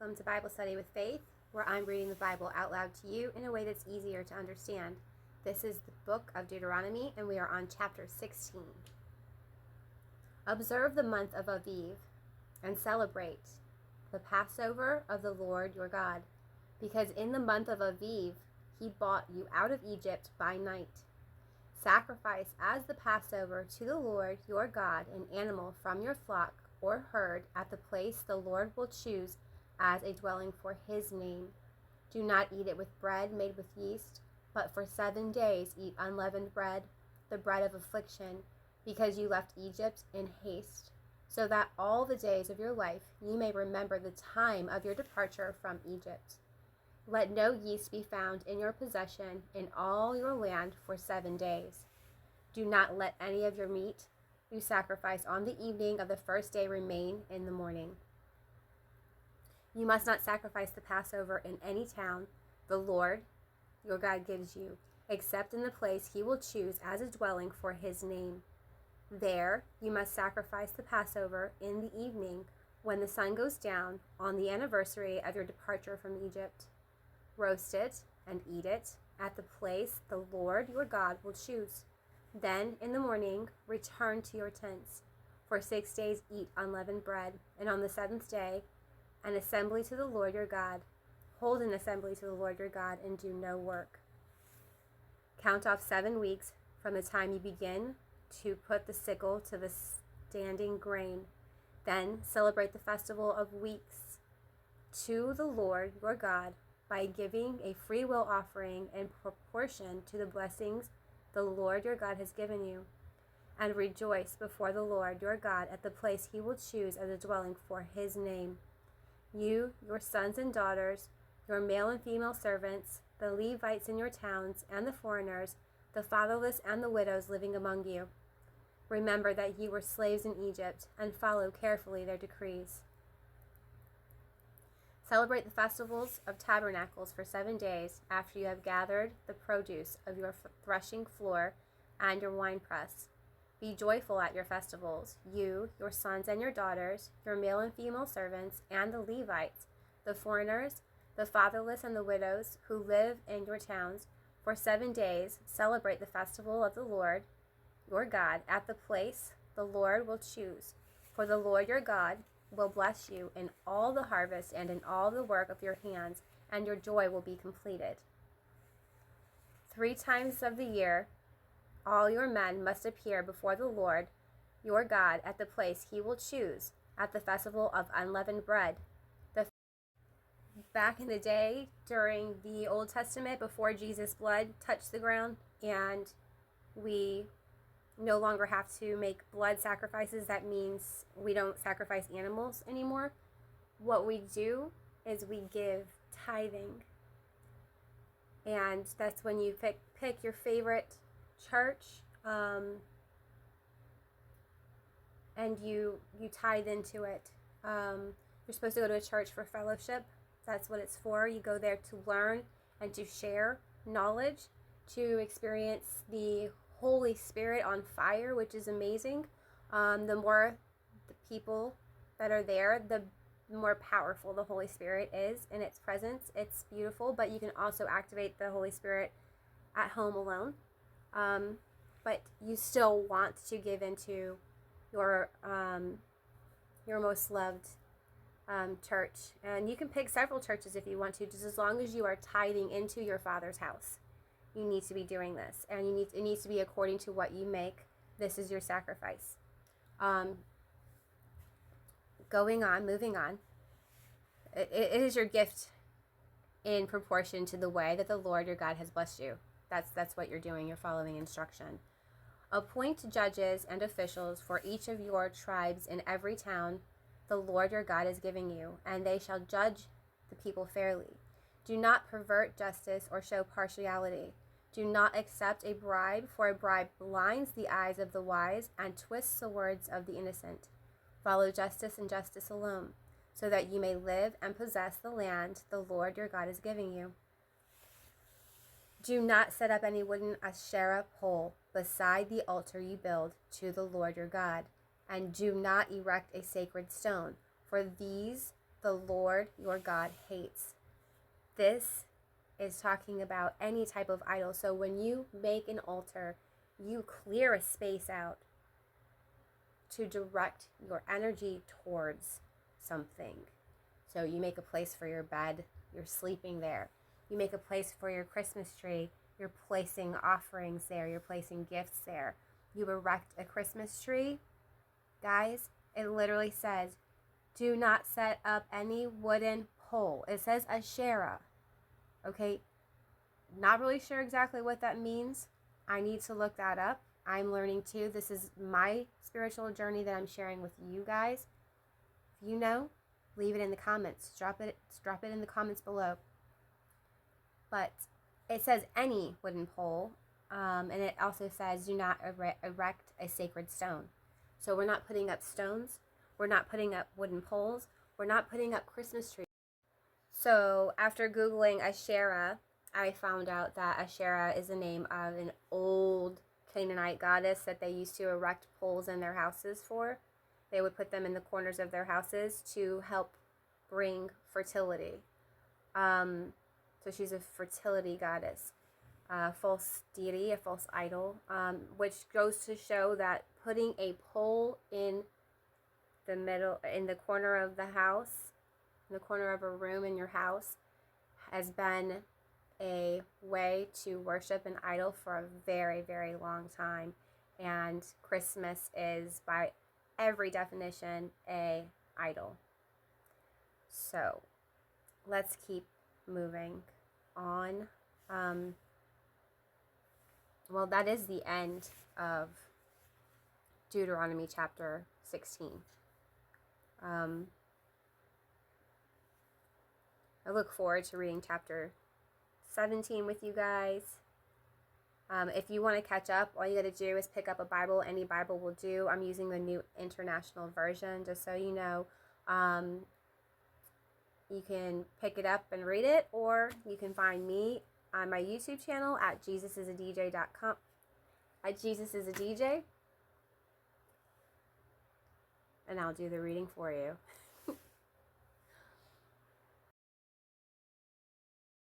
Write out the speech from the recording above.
Welcome to Bible Study with Faith, where I'm reading the Bible out loud to you in a way that's easier to understand. This is the book of Deuteronomy, and we are on chapter 16. Observe the month of Aviv and celebrate the Passover of the Lord your God, because in the month of Aviv he brought you out of Egypt by night. Sacrifice as the Passover to the Lord your God an animal from your flock or herd at the place the Lord will choose as a dwelling for his name. Do not eat it with bread made with yeast, but for 7 days eat unleavened bread, the bread of affliction, because you left Egypt in haste, so that all the days of your life you may remember the time of your departure from Egypt. Let no yeast be found in your possession in all your land for 7 days. Do not let any of your meat you sacrifice on the evening of the first day remain in the morning. You must not sacrifice the Passover in any town the Lord your God gives you, except in the place he will choose as a dwelling for his name. There you must sacrifice the Passover in the evening when the sun goes down on the anniversary of your departure from Egypt. Roast it and eat it at the place the Lord your God will choose. Then in the morning return to your tents. For 6 days eat unleavened bread, and on the 7th day an assembly to the Lord your God. Hold an assembly to the Lord your God and do no work. Count off 7 weeks from the time you begin to put the sickle to the standing grain. Then celebrate the festival of weeks to the Lord your God by giving a free will offering in proportion to the blessings the Lord your God has given you. And rejoice before the Lord your God at the place he will choose as a dwelling for his name. You, your sons and daughters, your male and female servants, the Levites in your towns, and the foreigners, the fatherless and the widows living among you. Remember that you were slaves in Egypt, and follow carefully their decrees. Celebrate the festivals of tabernacles for 7 days after you have gathered the produce of your threshing floor and your winepress. Be joyful at your festivals, you, your sons and your daughters, your male and female servants, and the Levites, the foreigners, the fatherless and the widows who live in your towns. For 7 days celebrate the festival of the Lord your God at the place the Lord will choose. For the Lord your God will bless you in all the harvest and in all the work of your hands, and your joy will be completed. 3 times of the year all your men must appear before the Lord your God at the place he will choose at the festival of unleavened bread. Back in the day, during the Old Testament, before Jesus' blood touched the ground and we no longer have to make blood sacrifices, that means we don't sacrifice animals anymore. What we do is we give tithing. And that's when you pick your favorite church, and you tithe into it. You're supposed to go to a church for fellowship. That's what it's for. You go there to learn and to share knowledge, to experience the Holy Spirit on fire, which is amazing. The more the people that are there, the more powerful the Holy Spirit is in its presence. It's beautiful, but you can also activate the Holy Spirit at home alone. But you still want to give into your most loved church. And you can pick several churches if you want to, just as long as you are tithing into your Father's house. You need to be doing this, and it needs to be according to what you make. This is your sacrifice. Moving on. It is your gift in proportion to the way that the Lord your God has blessed you. That's what you're doing. You're following instruction. Appoint judges and officials for each of your tribes in every town the Lord your God is giving you, and they shall judge the people fairly. Do not pervert justice or show partiality. Do not accept a bribe, for a bribe blinds the eyes of the wise and twists the words of the innocent. Follow justice and justice alone, so that you may live and possess the land the Lord your God is giving you. Do not set up any wooden Asherah pole beside the altar you build to the Lord your God, and do not erect a sacred stone, for these the Lord your God hates. This is talking about any type of idol. So when you make an altar, you clear a space out to direct your energy towards something. So you make a place for your bed, you're sleeping there. You make a place for your Christmas tree, you're placing offerings there, you're placing gifts there. You erect a Christmas tree. Guys, it literally says, do not set up any wooden pole. It says Asherah. Okay, not really sure exactly what that means. I need to look that up. I'm learning too. This is my spiritual journey that I'm sharing with you guys. If you know, leave it in the comments. Drop it in the comments below. But it says any wooden pole, and it also says do not erect a sacred stone. So we're not putting up stones. We're not putting up wooden poles. We're not putting up Christmas trees. So after Googling Asherah, I found out that Asherah is the name of an old Canaanite goddess that they used to erect poles in their houses for. They would put them in the corners of their houses to help bring fertility. So she's a fertility goddess, a false deity, a false idol, which goes to show that putting a pole in the corner of the house, in the corner of a room in your house, has been a way to worship an idol for a very, very long time. And Christmas is, by every definition, a idol. So let's keep moving on. Well, that is the end of Deuteronomy chapter 16. I look forward to reading chapter 17 with you guys. If you want to catch up, all you got to do is pick up a Bible. Any Bible will do. I'm using the New International Version, just so you know. You can pick it up and read it, or you can find me on my YouTube channel at jesusisadj.com. At jesusisadj, and I'll do the reading for you.